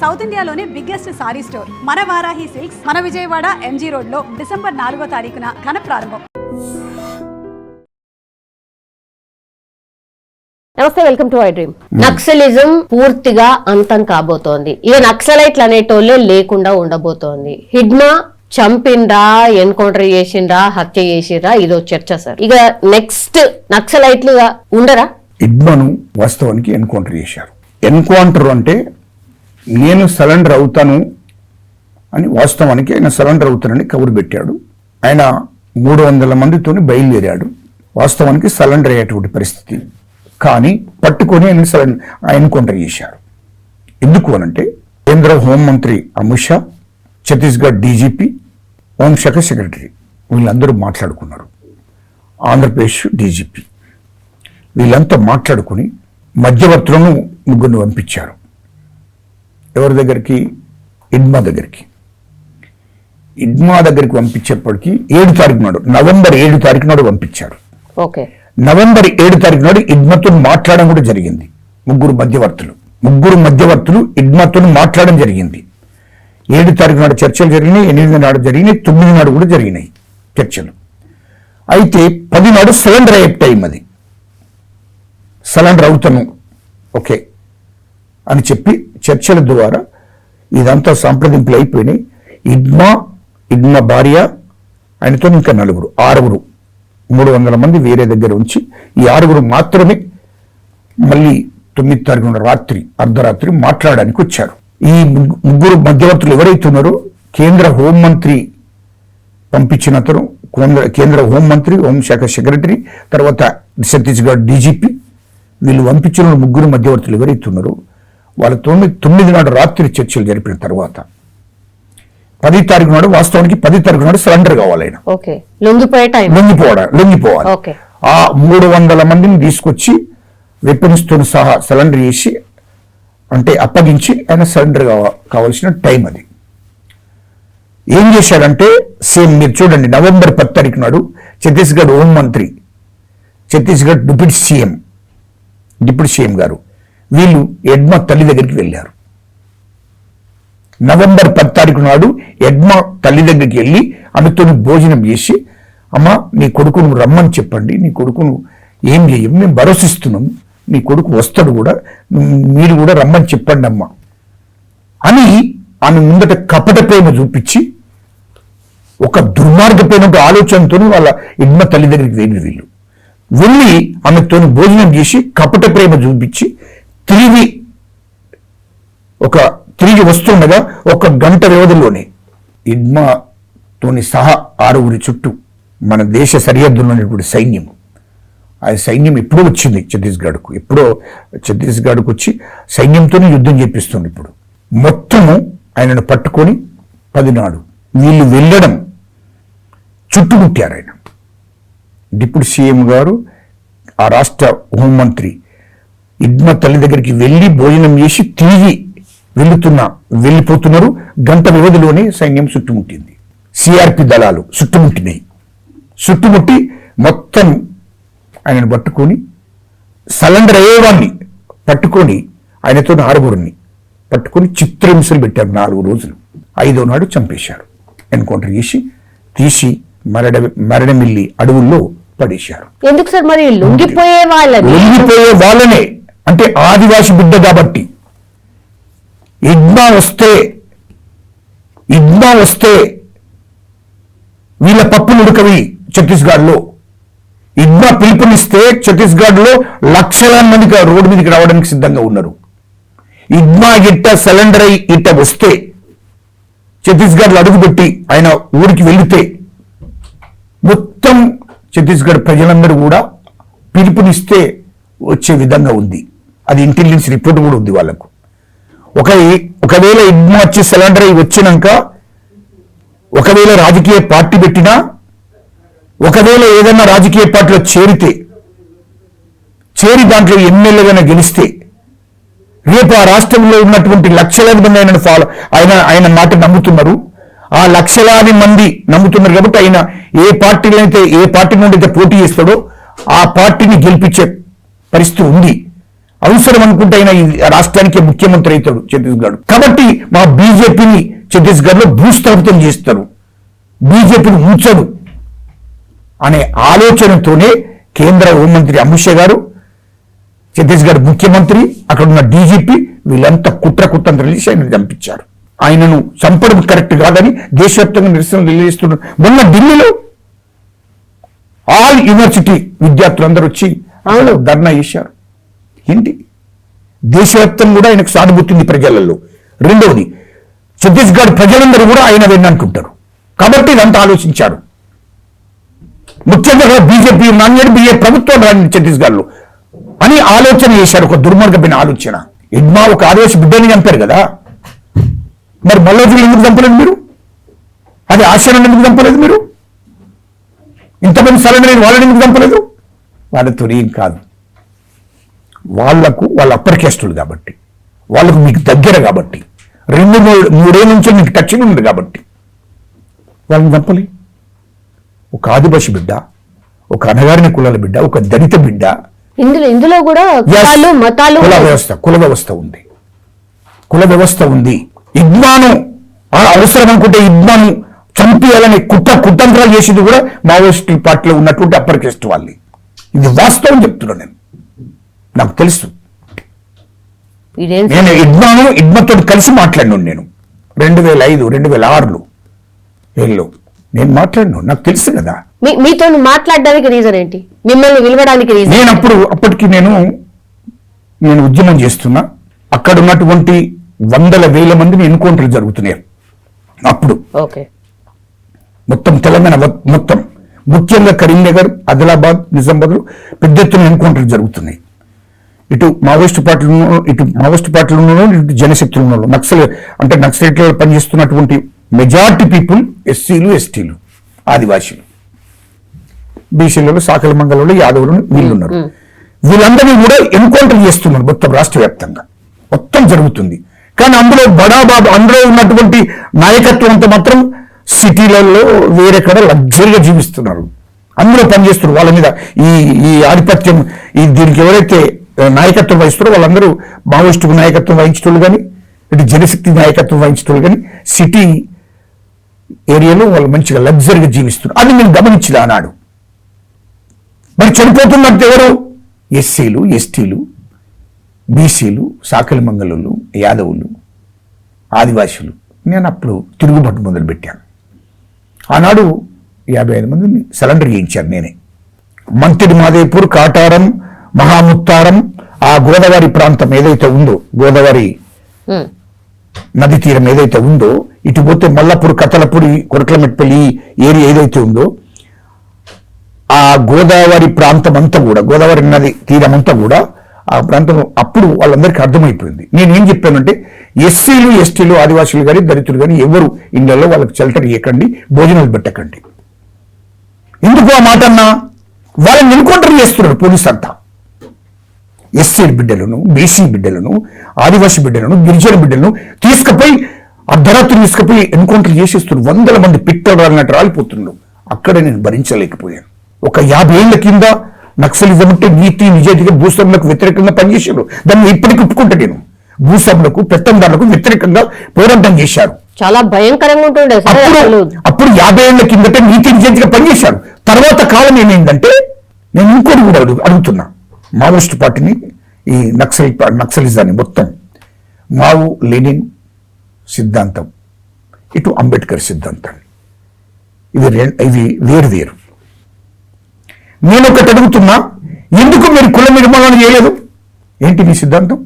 South ఇండియాలోనే biggest sorry store మన Varahi silks మన విజయవాడ ఎంజీ రోడ్ లో డిసెంబర్ 4వ తారీఖున ఘన ప్రారంభం. నమస్తే, welcome to I dream. Naxalism పూర్తిగా అంతం కాబోతోంది. ఇక నక్సలైట్లు అనేటోళ్ళే లేకుండా ఉండబోతోంది. హిడ్మా చంపిండ్రా, ఎన్కౌంటర్ చేసిండ్రా, హత్య చేసిండ్రా, ఇదో చర్చ సార్. ఇక నెక్స్ట్ నక్సలైట్లుగా ఉండరా? హిడ్మాను వాస్తవానికి ఎన్కౌంటర్ చేశారు. ఎన్కౌంటర్ అంటే నేను సరెండర్ అవుతాను అని, వాస్తవానికి ఆయన సరెండర్ అవుతానని కబురు పెట్టాడు. ఆయన 300 మందితో బయలుదేరాడు. వాస్తవానికి సరెండర్ అయ్యేటువంటి పరిస్థితి, కానీ పట్టుకొని ఆయన ఎన్కౌంటర్ చేశారు. ఎందుకు అనంటే కేంద్ర హోంమంత్రి అమిత్ షా, ఛత్తీస్గఢ్ డీజీపీ, హోంశాఖ సెక్రటరీ వీళ్ళందరూ మాట్లాడుకున్నారు. ఆంధ్రప్రదేశ్ డీజీపీ వీళ్ళంతా మాట్లాడుకుని మధ్యవర్తులను ముగ్గురిని పంపించారు. ఎవరి దగ్గరికి? హిడ్మా దగ్గరికి. హిడ్మా దగ్గరికి పంపించేప్పటికీ 7 తారీఖు నాడు, నవంబర్ 7 తారీఖు నాడు పంపించారు. నవంబర్ 7 తారీఖు నాడు హిడ్మాతో మాట్లాడడం కూడా జరిగింది. ముగ్గురు మధ్యవర్తులు హిడ్మాతో మాట్లాడడం జరిగింది. 7 తారీఖు నాడు చర్చలు జరిగినాయి, 8 నాడు జరిగినాయి, 9 నాడు కూడా జరిగినాయి చర్చలు. అయితే 10 నాడు సరెండర్ అయ్యే టైం, అది సరెండర్ అవుతాను ఓకే అని చెప్పి చర్చల ద్వారా ఇదంతా సంప్రదింపులు అయిపోయినాయి. హిడ్మా భార్య, ఆయనతో ఇంకా 6 300 మంది వేరే దగ్గర ఉంచి ఈ 6 మాత్రమే మళ్ళీ 9 తారీఖున రాత్రి అర్ధరాత్రి మాట్లాడడానికి వచ్చారు. ఈ ముగ్గురు మధ్యవర్తులు ఎవరైతే ఉన్నారో కేంద్ర హోంమంత్రి పంపించిన అతను, కేంద్ర హోంమంత్రి, హోంశాఖ సెక్రటరీ, తర్వాత ఛత్తీస్గఢ్ డీజీపీ, వీళ్ళు పంపించిన ముగ్గురు మధ్యవర్తులు ఎవరైతే ఉన్నారో వాళ్ళతో 9 నాడు రాత్రి చర్చలు జరిపిన తర్వాత 10 తారీఖు నాడు, వాస్తవానికి 10 తారీఖు నాడు సరెండర్ కావాలి. ఆయన లొంగిపోవాలి. ఆ 300 మందిని తీసుకొచ్చి వెపన్స్ తో సహా సరెండర్ చేసి, అంటే అప్పగించి ఆయన సరెండర్ కావాల్సిన టైం అది. ఏం చేశాడంటే సేమ్ మీరు చూడండి, నవంబర్ 10 తారీఖు నాడు ఛత్తీస్గఢ్ హోంమంత్రి, ఛత్తీస్గఢ్ డిప్యూటీ సీఎం గారు వీళ్ళు హిడ్మా తల్లి దగ్గరికి వెళ్ళారు. నవంబర్ 10 తారీఖు నాడు హిడ్మా తల్లి దగ్గరికి వెళ్ళి ఆమెతో భోజనం చేసి, అమ్మ నీ కొడుకును రమ్మని చెప్పండి, నీ కొడుకును ఏం చేయం, మేము భరోసిస్తున్నాం, నీ కొడుకు వస్తాడు కూడా, మీరు కూడా రమ్మని చెప్పండి అమ్మ అని ఆమె ముందట కపట ప్రేమ చూపించి, ఒక దుర్మార్గమైన ఆలోచనతో వాళ్ళ హిడ్మా తల్లి దగ్గరికి వీళ్ళు వెళ్ళి ఆమెతో భోజనం చేసి కపట ప్రేమ చూపించి తిరిగి వస్తుండగా 1 గంట వ్యవధిలోనే హిడ్మాతోని సహా 6 చుట్టూ మన దేశ సరిహద్దులో ఉన్నటువంటి సైన్యం, ఆ సైన్యం ఎప్పుడో వచ్చింది ఛత్తీస్గఢ్కు వచ్చి సైన్యంతోనే యుద్ధం చేపిస్తుంది. ఇప్పుడు మొత్తము ఆయనను పట్టుకొని 10 నాడు వీళ్ళు వెళ్ళడం చుట్టుముట్టారు. ఆయన డిప్యూటీ సీఎం గారు, ఆ రాష్ట్ర హోంమంత్రి హిడ్మా తల్లి దగ్గరికి వెళ్ళి భోజనం చేసి తిరిగి వెళ్ళిపోతున్నారు. గంట వ్యవధిలోనే సైన్యం చుట్టుముట్టింది. సిఆర్పి దళాలు చుట్టుముట్టి మొత్తం ఆయనను పట్టుకొని సరెండర్ అయ్యేవాడిని పట్టుకొని ఆయనతో 6 పట్టుకొని చిత్రహింసలు పెట్టారు 4 రోజులు. 5వ నాడు చంపేశారు. ఎన్కౌంటర్ చేసి తీసి మరణమిల్లి అడవుల్లో పడేశారు. ఎందుకు సార్ మరి? లొంగిపోయే వాళ్ళనే, అంటే ఆదివాసి బిడ్డ కాబట్టి. హిడ్మా వస్తే వీళ్ళ పప్పులు ఉడకవి. ఛత్తీస్గఢ్లో హిడ్మా పిలుపునిస్తే ఛత్తీస్గఢ్లో లక్షలాది మంది రోడ్డు మీదకి రావడానికి సిద్ధంగా ఉన్నారు. హిడ్మా సరెండర్ అయి వస్తే, ఛత్తీస్గఢ్లో అడుగుపెట్టి ఆయన ఊరికి వెళితే మొత్తం ఛత్తీస్గఢ్ ప్రజలందరూ కూడా పిలుపునిస్తే వచ్చే విధంగా ఉంది. అది ఇంటెలిజెన్స్ రిపోర్ట్ కూడా ఉంది వాళ్ళకు. ఒకవేళ హిడ్మా వచ్చి సరెండర్ అయి వచ్చినాక, ఒకవేళ రాజకీయ పార్టీ పెట్టినా, ఒకవేళ ఏదైనా రాజకీయ పార్టీలో చేరి దాంట్లో ఎమ్మెల్యేగా గెలిస్తే, రేపు ఆ రాష్ట్రంలో ఉన్నటువంటి లక్షలాది మంది ఆయన మాట నమ్ముతున్నారు. ఆ లక్షలాది మంది నమ్ముతున్నారు కాబట్టి ఆయన ఏ పార్టీ నుండి అయితే పోటీ చేస్తాడో ఆ పార్టీని గెలిపించే పరిస్థితి ఉంది. అవసరం అనుకుంటే ఆయన ఈ రాష్ట్రానికి ముఖ్యమంత్రి అవుతాడు ఛత్తీస్గఢ్. కాబట్టి మా బీజేపీని ఛత్తీస్గఢ్ లో భూస్థాపితం చేస్తారు, బీజేపీని ఉంచడు అనే ఆలోచనతోనే కేంద్ర హోంమంత్రి అమిత్ షా గారు, ఛత్తీస్గఢ్ ముఖ్యమంత్రి, అక్కడ ఉన్న డీజీపీ వీళ్ళంతా కుట్రతంత్రం చేసి ఆయన చంపించారు. ఆయనను చంపడం కరెక్ట్ కాదని దేశవ్యాప్తంగా నిరసనలు తెలియజేస్తున్నారు. మొన్న ఢిల్లీలో ఆల్ యూనివర్సిటీ విద్యార్థులందరూ వచ్చి ధర్నా చేశారు. ఏంటి దేశవ్యాప్తంగా కూడా ఆయనకు సానుభూతి ఉంది ప్రజలలో. రెండవది ఛత్తీస్గఢ్ ప్రజలందరూ కూడా ఆయన వెన్నంటుంటారు. కాబట్టి ఇదంతా ఆలోచించారు. ముఖ్యంగా బీజేపీ ప్రభుత్వం రాని ఛత్తీస్గఢ్ లో అని ఆలోచన చేశారు. ఒక దుర్మార్గమైన ఆలోచన. ఇడ్మా ఒక ఆదివాసి బిడ్డని చంపారు కదా, మరి మల్లోజులు ఎందుకు చంపలేదు మీరు? అది ఆశ్రమం ఎందుకు చంపలేదు మీరు? ఇంతమంది సరైన వాళ్ళని ఎందుకు చంపలేదు? వాళ్ళతో ఏం కాదు, వాళ్ళ అప్పర్ క్యాస్టులు కాబట్టి, వాళ్ళకు మీకు దగ్గర కాబట్టి, 2-3 నుంచి మీకు టచ్చింగ్ ఉంది కాబట్టి వాళ్ళని చంపలే. ఒక ఆదివాసి బిడ్డ, ఒక అనగారిన కులాల బిడ్డ, ఒక దళిత బిడ్డ. ఇందులో కూడా మతాలు కుల వ్యవస్థ ఉంది. ఇడ్మాను అవసరం అనుకుంటే ఇడ్మాను చంపేయాలని కుట్రంత్రాలు చేసేది కూడా మావోయిస్టు పార్టీలో ఉన్నటువంటి అప్పర్ క్యాస్ట్ వాళ్ళని. ఇది వాస్తవం చెప్తున్నాను నేను, నాకు తెలుసు. నేను ఇడ్మాతో కలిసి మాట్లాడినాను. నేను 2005, 2006లో నేను మాట్లాడినా, నాకు తెలుసు కదా. మీతో మాట్లాడడానికి రీజన్ ఏంటి? మిమ్మల్ని విలువడానికి రీజన్? నేను అప్పటికి నేను ఉద్యమం చేస్తున్నా. అక్కడ ఉన్నటువంటి 100,000 మందిని ఎన్కౌంటర్లు జరుగుతున్నాయి అప్పుడు. మొత్తం తెలంగాణ మొత్తం, ముఖ్యంగా కరీంనగర్, ఆదిలాబాద్, నిజామాబాద్ పెద్ద ఎత్తున ఎన్కౌంటర్లు జరుగుతున్నాయి. ఇటు మావోయిస్టు పార్టీలు, ఇటు జనశక్తులు, నక్సలైట్లలో పనిచేస్తున్నటువంటి మెజార్టీ పీపుల్ ఎస్సీలు, ఎస్టీలు, ఆదివాసీలు, బీసీలలో, సాకల మంగళంలో, యాదవులు వీళ్ళున్నారు. వీళ్ళందరినీ కూడా ఎన్కౌంటర్ చేస్తున్నారు మొత్తం రాష్ట్ర వ్యాప్తంగా. మొత్తం జరుగుతుంది. కానీ అందులో ఉన్నటువంటి నాయకత్వం అంతా మాత్రం సిటీలలో వేరెక్కడ లగ్జరీగా జీవిస్తున్నారు. అందులో పనిచేస్తున్నారు. వాళ్ళ మీద ఈ ఆధిపత్యం, దీనికి ఎవరైతే నాయకత్వం వహిస్తారో వాళ్ళందరూ మావోయిస్టు నాయకత్వం వహించటోళ్ళు కానీ, ఇటు జనశక్తి నాయకత్వం వహించటోళ్ళు కానీ, సిటీ ఏరియాలో వాళ్ళు మంచిగా లగ్జరీగా జీవిస్తున్నారు. అది నేను గమనించిన ఆనాడు. మరి చనిపోతున్నట్టు ఎవరు? ఎస్సీలు, ఎస్టీలు, బీసీలు, సాకలి మంగళులు, యాదవులు, ఆదివాసులు. నేను అప్పుడు తిరుగుబాటు మొదలుపెట్టాను. ఆనాడు 55 మందిని సరెండర్ చేయించాను నేనే. మంత్రి మాదేపూర్, కాటారం, మహాముత్తారం, ఆ గోదావరి ప్రాంతం ఏదైతే ఉందో, గోదావరి నది తీరం ఏదైతే ఉందో, ఇటు పోతే మల్లపూర్, కతలపూడి, కొరట్లమెట్పల్లి ఏరియా ఏదైతే ఉందో, ఆ గోదావరి ప్రాంతం అంతా కూడా, గోదావరి నది తీరం అంతా కూడా ఆ ప్రాంతం అప్పుడు వాళ్ళందరికీ అర్థమైపోయింది. నేనేం చెప్పానంటే, ఎస్సీలు, ఎస్టీలు, ఆదివాసులు కానీ, దళితులు కానీ ఎవరు ఇళ్లలో వాళ్ళకి షెల్టర్ ఇవ్వకండి, భోజనాలు పెట్టకండి. ఎందుకు ఆ మాట అన్నా? వాళ్ళని ఎన్కౌంటర్ చేస్తున్నారు పోలీసు అంతా. ఎస్సీ బిడ్డలను, బీసీ బిడ్డలను, ఆదివాసీ బిడ్డలను, గిరిజన బిడ్డలను తీసుకుపోయి అర్ధరాత్రి తీసుకుపోయి ఎన్కౌంటర్ చేసేస్తున్నారు. 100 మంది పిట్టలు రాలినట్టు రాలిపోతున్నారు. అక్కడ నేను భరించలేకపోయాను. ఒక 50 ఏళ్ల కింద నక్సలిజం అంటే నీతి నిజాయితీగా భూస్వాములకు వ్యతిరేకంగా పనిచేశారు. దాన్ని ఇప్పటికి ఒప్పుకుంటా నేను. భూస్వాములకు, పెత్తందారులకు వ్యతిరేకంగా పోరాటం చేశారు. చాలా భయంకరంగా ఉంటుండే. అప్పుడు 50 ఏళ్ల కిందట నీతి నిజాయితీగా పనిచేశారు. తర్వాత కాలం ఏమైందంటే, నేను ఇంకోటి కూడా అడుగుతున్నా, మావోయిస్టు పార్టీని, ఈ నక్సలిజాన్ని మొత్తం మావు లెనిన్ సిద్ధాంతం, ఇటు అంబేద్కర్ సిద్ధాంతాన్ని, ఇవి వేరు. నేను ఒకటి అడుగుతున్నా, ఎందుకు మీరు కుల నిర్మాణం చేయలేదు? ఏంటి మీ సిద్ధాంతం?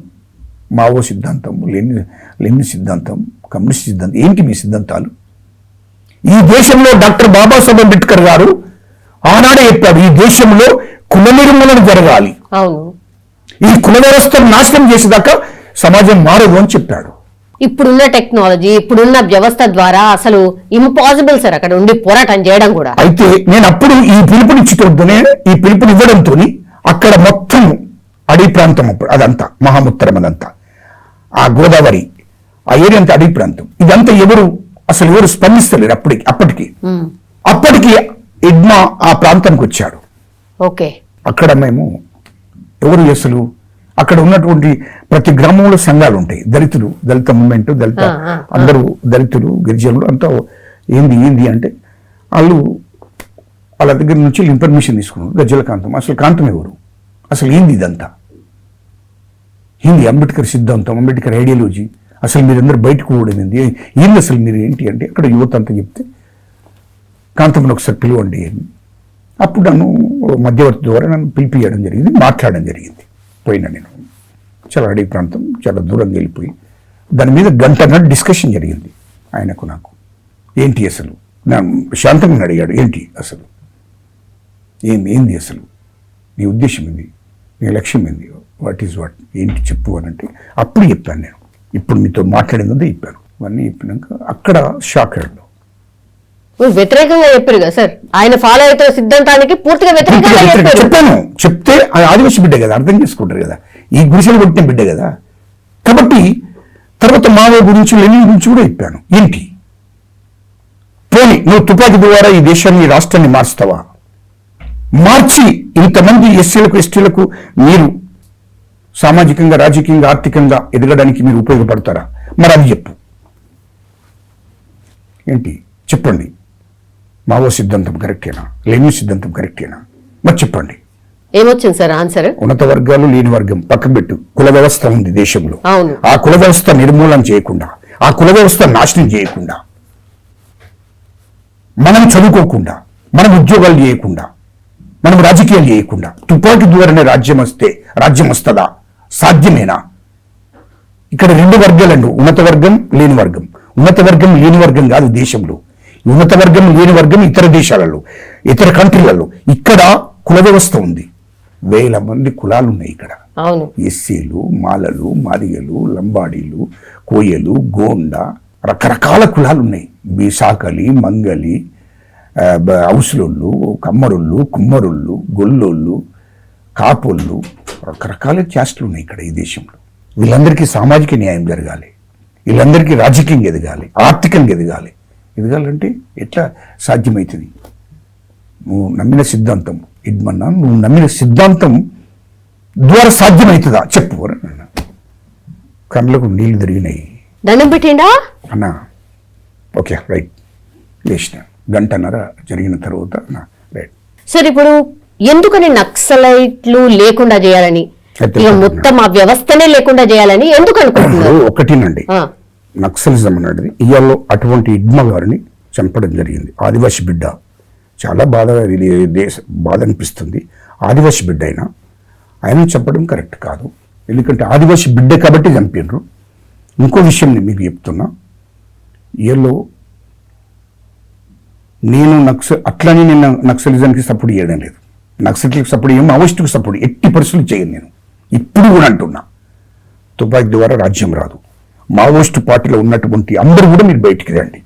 మావో సిద్ధాంతం, లెనిన్ సిద్ధాంతం, కమ్యూనిస్ట్ సిద్ధాంతం, ఏంటి మీ సిద్ధాంతాలు? ఈ దేశంలో డాక్టర్ బాబాసాహెబ్ అంబేద్కర్ గారు ఆనాడే చెప్పాడు, ఈ దేశంలో కుల నిర్మూలన జరగాలి, ఈ కుల వ్యవస్థను నాశనం చేసేదాకా సమాజం మారదు అని చెప్పాడు. ఇప్పుడున్న టెక్నాలజీ, ఇప్పుడున్న వ్యవస్థ ద్వారా అసలు ఇంపాసిబుల్ సార్ అక్కడ ఉండి పోరాటం చేయడం కూడా. అయితే నేను అప్పుడు ఈ పిలుపునిచ్చేటోనే, ఈ పిలుపుని ఇవ్వడంతో అక్కడ మొత్తం అడవి ప్రాంతం, అప్పుడు అదంతా మహాముత్తరం, అదంతా ఆ గోదావరి ఆ ఏరియా అంతా అడవి ప్రాంతం. ఇదంతా ఎవరు స్పందిస్తలేరు అప్పటికి ఇడ్మా ఆ ప్రాంతానికి వచ్చాడు. ఓకే, అక్కడ మేము ఎవరు అసలు అక్కడ ఉన్నటువంటి ప్రతి గ్రామంలో సంఘాలు ఉంటాయి, దళిత మూమెంట్, అందరూ దళితులు, గిరిజనులు అంతా ఏంది అంటే వాళ్ళ దగ్గర నుంచి ఇన్ఫర్మేషన్ తీసుకున్నారు. గజ్జల కాంతం, అసలు కాంతం ఎవరు, అసలు ఏంది ఇదంతా, ఏంది అంబేద్కర్ సిద్ధాంతం, అంబేద్కర్ ఐడియాలజీ, అసలు మీరందరూ బయటకు పోవడం ఏంది అసలు మీరు ఏంటి అంటే అక్కడ యువత అంతా చెప్తే కాంతంను ఒకసారి పిలవండి అని. అప్పుడు నన్ను మధ్యవర్తి ద్వారా నన్ను పిలిపియడం జరిగింది, మాట్లాడడం జరిగింది. పోయినా నేను చాలా అడవి ప్రాంతం, చాలా దూరంగా వెళ్ళిపోయి దాని మీద గంట డిస్కషన్ జరిగింది ఆయనకు నాకు. ఏంటి అసలు శాంతంగా అడిగాడు, ఏంటి అసలు ఏంది అసలు నీ ఉద్దేశం ఏంది, నీ లక్ష్యం ఏంది, వాట్ ఏంటి చెప్పు అని అంటే అప్పుడు చెప్పాను నేను. ఇప్పుడు మీతో మాట్లాడిందే చెప్పాను. అవన్నీ చెప్పినాక అక్కడ షాక్ అయ్యాడు. వ్యతిరేకంగా చెప్పారు కదా సార్, ఆయన ఫాలో అవుతున్న సిద్ధాంతానికి పూర్తిగా వ్యతిరేకంగా చెప్పాను. చెప్తే ఆదివాసి బిడ్డ కదా, అర్థం చేసుకుంటారు కదా, ఈ గుడిసెలు కొట్టిన బిడ్డ కదా. కాబట్టి తర్వాత మావో గురించి, లెనిన్ గురించి కూడా చెప్పాను. ఏంటి పోనీ నువ్వు తుపాకీ ద్వారా ఈ దేశాన్ని, ఈ రాష్ట్రాన్ని మార్చుతావా? మార్చి ఇంతమంది ఎస్సీలకు, ఎస్టీలకు మీరు సామాజికంగా, రాజకీయంగా, ఆర్థికంగా ఎదగడానికి మీరు ఉపయోగపడతారా? మరి అది చెప్పు, ఏంటి చెప్పండి. మావో సిద్ధాంతం కరెక్టేనా, లెనిన్ సిద్ధాంతం కరెక్టేనా? మరి చెప్పండి. ఏమొచ్చింది సార్ ఆన్సర్? ఉన్నత వర్గాలు, లేని వర్గం పక్కన పెట్టు, కుల వ్యవస్థ ఉంది దేశంలో. అవును. ఆ కుల వ్యవస్థ నిర్మూలన చేయకుండా, ఆ కుల వ్యవస్థ నాశనం చేయకుండా, మనం చదువుకోకుండా, మనం ఉద్యోగాలు చేయకుండా, మనం రాజకీయాలు చేయకుండా తుపాకీ ద్వారానే రాజ్యం వస్తుందా? సాధ్యమేనా? ఇక్కడ రెండు వర్గాలండి, ఉన్నత వర్గం, లేని వర్గం. ఉన్నత వర్గం, లేని వర్గం కాదు దేశంలో. ఉన్నత వర్గం, లేని వర్గం ఇతర దేశాలలో, ఇతర కంట్రీలలో. ఇక్కడ కుల వ్యవస్థ ఉంది, వేల మంది కులాలు ఉన్నాయి ఇక్కడ. ఎస్సీలు, మాలలు, మాదిగలు, లంబాడీలు, కోయలు, గోండ, రకరకాల కులాలు ఉన్నాయి. బీసాకలి, మంగలి, హౌసులోళ్ళు, కమ్మరుళ్ళు, కుమ్మరుళ్ళు, గొల్లోళ్ళు, కాపోళ్ళు, రకరకాల క్యాస్టులు ఉన్నాయి ఇక్కడ ఈ దేశంలో. వీళ్ళందరికీ సామాజిక న్యాయం జరగాలి, వీళ్ళందరికీ రాజకీయంగా ఎదగాలి, ఆర్థికంగా ఎదగాలి. ఎదగాలంటే ఎట్లా సాధ్యమవుతుంది? నువ్వు నమ్మిన సిద్ధాంతం ఇడ్మన్నా, నువ్వు నమ్మిన సిద్ధాంతం ద్వారా సాధ్యమవుతుందా చెప్పు అన్న. కళ్ళకు నీళ్లు తిరిగినాయి. దండం పెట్టిండా అన్న? ఓకే రైట్, లేచిన గంటన్నర జరిగిన తర్వాత రైట్. సార్ ఇప్పుడు ఎందుకని నక్సలైట్లు లేకుండా చేయాలని, ఇక మొత్తం ఆ వ్యవస్థనే లేకుండా చేయాలని ఎందుకు అనుకుంటున్నారు? ఒకటినండి, నక్సలిజం అనేది ఇవాళ అటువంటి ఇడ్మ గారిని చంపడం జరిగింది. ఆదివాసి బిడ్డ, చాలా బాధ అనిపిస్తుంది. ఆదివాసి బిడ్డ అయినా ఆయన చంపడం కరెక్ట్ కాదు, ఎందుకంటే ఆదివాసి బిడ్డ కాబట్టి చంపినరు. ఇంకో విషయం మీకు చెప్తున్నా, ఇవాళ నేను అట్లని నేను నక్సలిజానికి సపోర్ట్ చేయడం లేదు, నక్సలికి సపోర్ట్ చేయను, మావోయిస్టుకు సపోర్ట్ ఎట్టి పరిస్థితులు చేయను. నేను ఇప్పుడు కూడా అంటున్నా, తుపాకీ ద్వారా రాజ్యం రాదు. మావోయిస్టు పార్టీలో ఉన్నటువంటి అందరూ కూడా మీరు బయటికి రండి.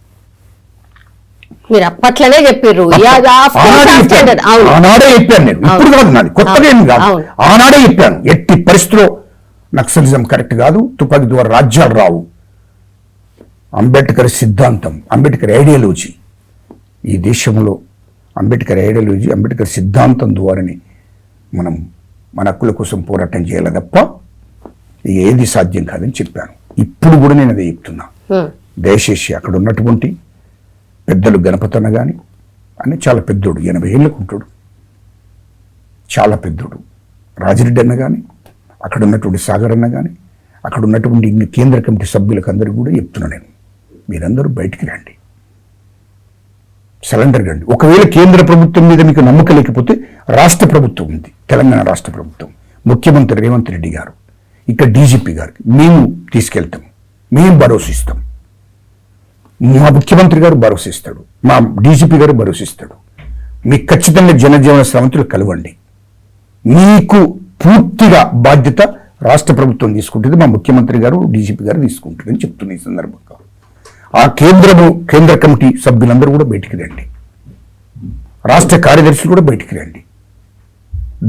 మీరు అప్పట్లోనే చెప్పారు, ఆనాడే చెప్పాను నేను, ఇప్పుడు కాదు, నాది కొత్తగా ఏం కాదు, ఆనాడే చెప్పాను. ఎట్టి పరిస్థితిలో నక్సలిజం కరెక్ట్ కాదు, తుపాకీ ద్వారా రాజ్యాలు రావు. అంబేద్కర్ సిద్ధాంతం, అంబేద్కర్ ఐడియాలజీ, ఈ దేశంలో అంబేద్కర్ ఐడియాలజీ, అంబేద్కర్ సిద్ధాంతం ద్వారానే మనం మన హక్కుల కోసం పోరాటం చేయాలి తప్ప ఏది సాధ్యం కాదని చెప్పాను. ఇప్పుడు కూడా నేను అదే చెప్తున్నా. దయచేసి అక్కడ ఉన్నటువంటి పెద్దలు, గణపతన్న కానీ అని చాలా పెద్దోడు, 80 ఏళ్ళకు ఉంటాడు, చాలా పెద్దోడు. రాజిరెడ్డి అన్న కానీ, అక్కడ ఉన్నటువంటి సాగర్ అన్న కానీ, అక్కడ ఉన్నటువంటి కేంద్ర కమిటీ సభ్యులకు అందరికీ కూడా చెప్తున్నా నేను, మీరందరూ బయటికి రండి, సరెండర్ కండి. ఒకవేళ కేంద్ర ప్రభుత్వం మీద మీకు నమ్మకం లేకపోతే రాష్ట్ర ప్రభుత్వం ఉంది, తెలంగాణ రాష్ట్ర ప్రభుత్వం, ముఖ్యమంత్రి రేవంత్ రెడ్డి గారు, ఇక్కడ డీజీపీ గారికి మేము తీసుకెళ్తాం, మేము భరోసా ఇస్తాం. మా ముఖ్యమంత్రి గారు భరోసా ఇస్తాడు, మా డీజీపీ గారు భరోసా ఇస్తాడు. మీకు ఖచ్చితంగా జనజీవన శ్రమంతులు కలవండి. మీకు పూర్తిగా బాధ్యత రాష్ట్ర ప్రభుత్వం తీసుకుంటుంది, మా ముఖ్యమంత్రి గారు, డీజీపీ గారు తీసుకుంటారని చెప్తున్న ఈ సందర్భంగా ఆ కేంద్ర కమిటీ సభ్యులందరూ కూడా బయటికి రండి, రాష్ట్ర కార్యదర్శులు కూడా బయటికి రండి,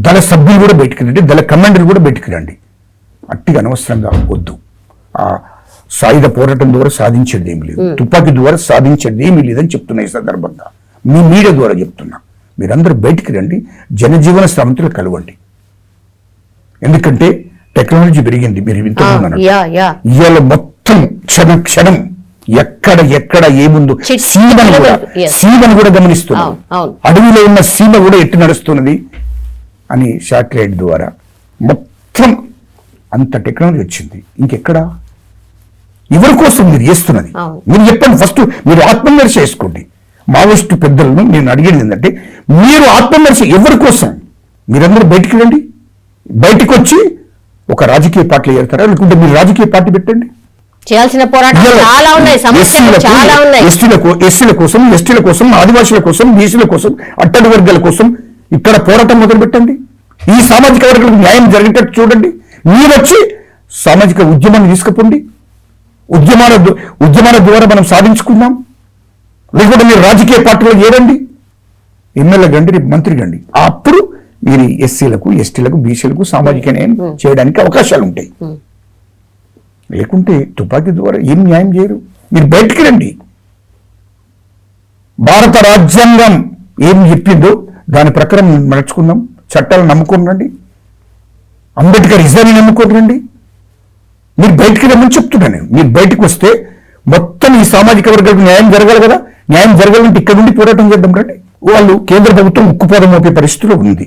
దళ సభ్యులు కూడా బయటికి రండి, దళ కమాండర్లు కూడా బయటికి రండి. అట్టిగా అనవసరంగా వద్దు. ఆ సాయుధ పోరాటం ద్వారా సాధించేది ఏమి లేదు, తుపాకీ ద్వారా సాధించేది ఏమీ లేదని చెప్తున్నా ఈ సందర్భంగా. మీ మీడియా ద్వారా చెప్తున్నా, మీరందరూ బయటికి రండి, జనజీవన శ్రమంతులు కలవండి. ఎందుకంటే టెక్నాలజీ పెరిగింది, మీరు వింటున్నాను అన్నట్టు. యా యా ఇవాళ మొత్తం క్షణం క్షణం ఎక్కడ ఏముందో Yes. సీమను కూడా గమనిస్తున్నాం. అవును. అడవిలో ఉన్న సీమ కూడా ఎట్టు నడుస్తున్నది అని శాటిలైట్ ద్వారా మొత్తం అంత టెక్నాలజీ వచ్చింది. ఇంకెక్కడ ఎవరి కోసం మీరు చేస్తున్నది? అవును. మీరు చెప్పండి, ఫస్ట్ మీరు ఆత్మవిమర్శ చేసుకోండి. మావోయిస్టు పెద్దలను నేను అడిగేది ఏంటంటే, మీరు ఆత్మవిమర్శ ఎవరి కోసం? మీరందరూ బయటికి రండి, బయటికి వచ్చి ఒక రాజకీయ పార్టీలో చేరుతారా, లేకుంటే మీరు రాజకీయ పార్టీ పెట్టండి. చేయాల్సిన పోరాటాలు చాలా ఉన్నాయి, సమస్యలు చాలా ఉన్నాయి. ఎస్సీల కోసం, ఎస్టీల కోసం, ఆదివాసుల కోసం, బీసీల కోసం, అట్టడి వర్గాల కోసం ఇక్కడ పోరాటం మొదలు పెట్టండి. ఈ సామాజిక వర్గాలకు న్యాయం జరిగేటట్టు చూడండి. మీరు వచ్చి సామాజిక ఉద్యమాన్ని తీసుకుపోండి. ఉద్యమాల ద్వారా మనం సాధించుకుందాం. లేకుంటే మీరు రాజకీయ పార్టీలో చేరండి, ఎమ్మెల్యే గండి, రేపు మంత్రి గండి. అప్పుడు మీరు ఎస్సీలకు, ఎస్టీలకు, బీసీలకు సామాజిక న్యాయం చేయడానికి అవకాశాలు ఉంటాయి. లేకుంటే తుపాకీ ద్వారా ఏం న్యాయం చేయరు. మీరు బయటికి రండి. భారత రాజ్యాంగం ఏం చెప్పిందో దాని ప్రకారం నడుచుకుందాం. చట్టాలు నమ్ముకొని రండి. అంబేద్కర్ ఇజాన్ని నమ్ముకొని రండి. మీరు బయటికి రమ్మని చెప్తున్నాను. మీరు బయటకు వస్తే మొత్తం ఈ సామాజిక వర్గాలకు న్యాయం జరగాలి కదా. న్యాయం జరగాలంటే ఇక్కడ నుండి పోరాటం చేద్దాం రండి. వాళ్ళు కేంద్ర ప్రభుత్వం ఉక్కుపోదం మోపే పరిస్థితిలో ఉంది.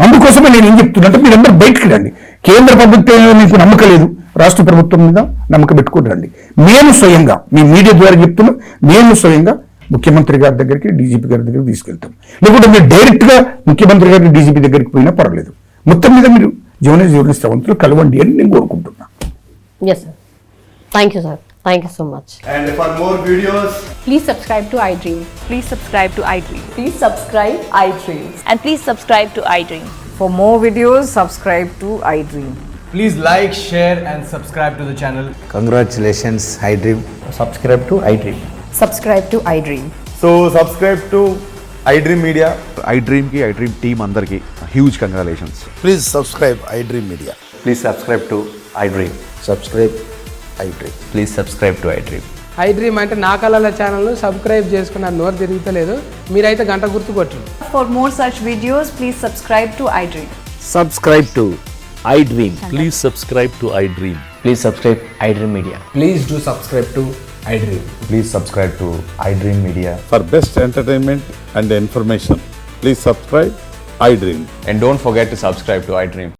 అందుకోసమే నేను ఏం చెప్తున్నా అంటే, మీరందరూ బయటికి రండి. కేంద్ర ప్రభుత్వం మీకు నమ్మకం లేదు, రాష్ట్ర ప్రభుత్వం మీద నమ్మకం పెట్టుకుని రండి. మేము స్వయంగా మీ మీడియా ద్వారా చెప్తున్నాం, మేము స్వయంగా ముఖ్యమంత్రి గారి దగ్గరికి, డీజీపీ గారి దగ్గరికి తీసుకెళ్తాం. లేకుంటే మీరు డైరెక్ట్ గా ముఖ్యమంత్రి గారికి, డీజీపీ దగ్గరికి పోయినా పర్వాలేదు. మొత్తం మీద మీరు జర్నలిస్ట్ అవంతులు కలవండి అని నేను కోరుకుంటున్నా. Yes sir, thank you sir, thank you so much. And for more videos, Please subscribe to iDream. Please subscribe to iDream. Please subscribe iDream. and please subscribe to iDream. For more videos, subscribe to iDream. please like, share and subscribe to the channel. Congratulations, iDream. subscribe to iDream. Subscribe to iDream. So subscribe to iDream Media. iDream team అందరికి huge congratulations. Please subscribe iDream Media. Please subscribe to iDream. Subscribe iDream. Please subscribe to iDream. iDream అంటే నా కళల ఛానల్ను subscribe చేసుకున్న నోరు తిరుగుతలేదు, మీరైతే గంట గుర్తు కొట్టండి. For more such videos, please subscribe to iDream. Subscribe to iDream. Please subscribe to iDream. Please subscribe iDream Media. Please do subscribe to iDream. Please subscribe to iDream Media. For best entertainment and information, please subscribe iDream. And don't forget to subscribe to iDream.